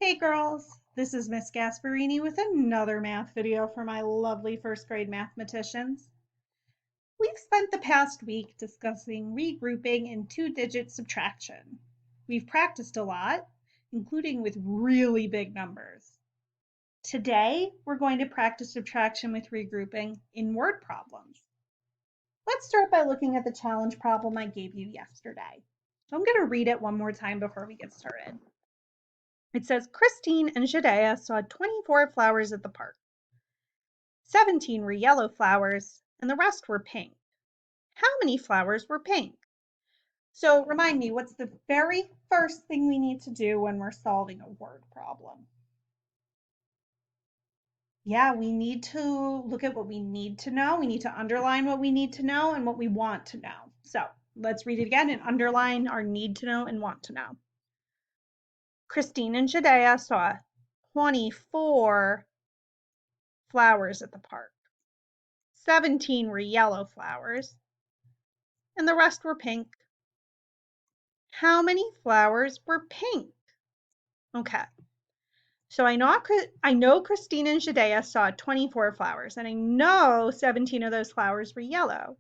Hey girls, this is Miss Gasparini with another math video for my lovely first grade mathematicians. We've spent the past week discussing regrouping and two-digit subtraction. We've practiced a lot, including with really big numbers. Today, we're going to practice subtraction with regrouping in word problems. Let's start by looking at the challenge problem I gave you yesterday. So I'm going to read it one more time before we get started. It says, Christine and Judea saw 24 flowers at the park. 17 were yellow flowers, and the rest were pink. How many flowers were pink? So remind me, what's the very first thing we need to do when we're solving a word problem? Yeah, we need to look at what we need to know. We need to underline what we need to know and what we want to know. So let's read it again and underline our need to know and want to know. Christine and Judea saw 24 flowers at the park. 17 were yellow flowers, and the rest were pink. How many flowers were pink? Okay, so I know Christine and Judea saw 24 flowers, and I know 17 of those flowers were yellow,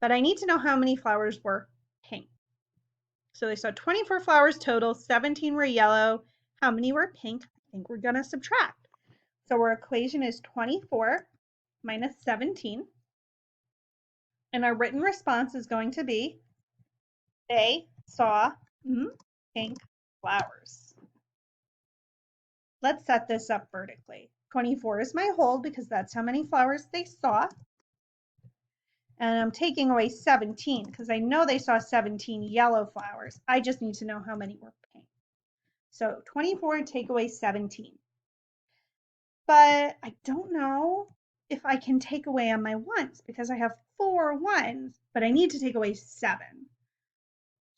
but I need to know how many flowers were pink. So they saw 24 flowers total, 17 were yellow. How many were pink? I think we're going to subtract. So our equation is 24 minus 17. And our written response is going to be, they saw pink flowers. Let's set this up vertically. 24 is my whole because that's how many flowers they saw. And I'm taking away 17 because I know they saw 17 yellow flowers. I just need to know how many were pink. So 24 take away 17. But I don't know if I can take away on my ones because I have 4 ones, but I need to take away 7.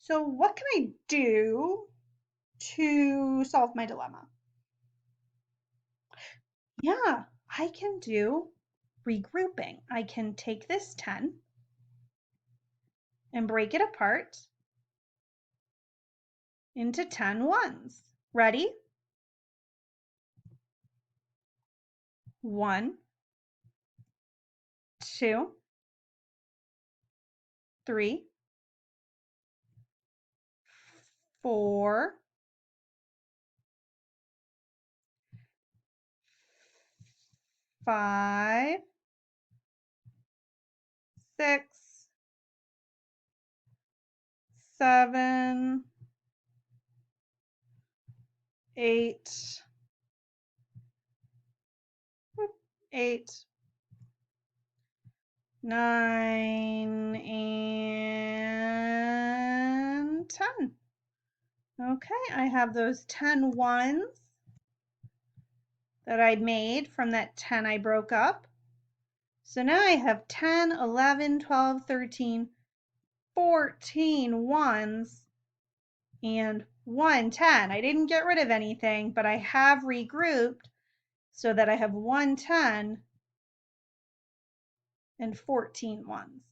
So what can I do to solve my dilemma? Yeah, I can do regrouping. I can take this 10 and break it apart into 10 ones. Ready? 1, 2, 3, 4, 5, 6, 7, 8, 8, 9, and 10. Okay, I have those 10 ones that I made from that 10 I broke up. So now I have 10, 11, 12, 13, 14 ones and 1 10. I didn't get rid of anything, but I have regrouped so that I have 1 10 and 14 ones.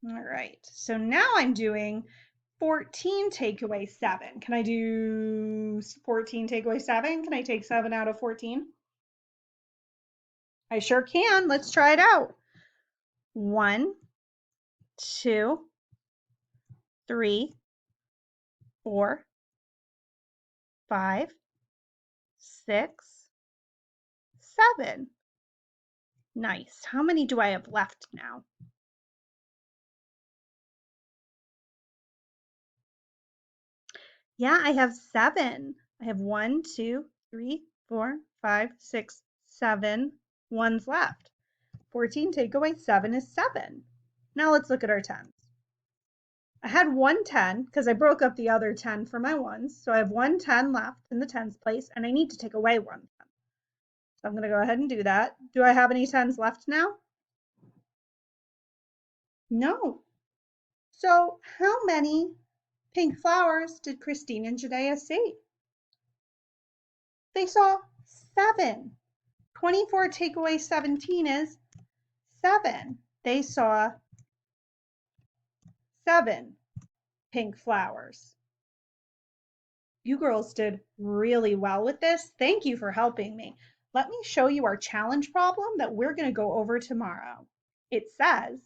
All right, so now I'm doing 14 take away 7. Can I do 14 take away 7? Can I take 7 out of 14? I sure can. Let's try it out. 1, 2, 3, 4, 5, 6, 7. Nice. How many do I have left now? Yeah, I have 7. I have 1, 2, 3, 4, 5, 6, 7 ones left. 14 take away 7 is 7. Now let's look at our tens. I had 1 10 because I broke up the other 10 for my ones. So I have 1 10 left in the tens place, and I need to take away 1 10. So I'm going to go ahead and do that. Do I have any 10s left now? No. So how many pink flowers did Christine and Judea see? They saw 7. 24 take away 17 is 7. They saw 7 pink flowers. You girls did really well with this. Thank you for helping me. Let me show you our challenge problem that we're going to go over tomorrow. It says,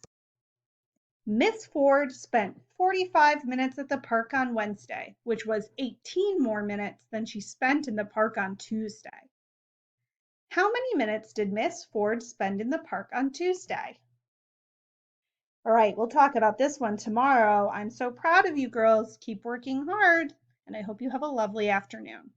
Miss Ford spent 45 minutes at the park on Wednesday, which was 18 more minutes than she spent in the park on Tuesday. How many minutes did Miss Ford spend in the park on Tuesday? All right, we'll talk about this one tomorrow. I'm so proud of you girls. Keep working hard, and I hope you have a lovely afternoon.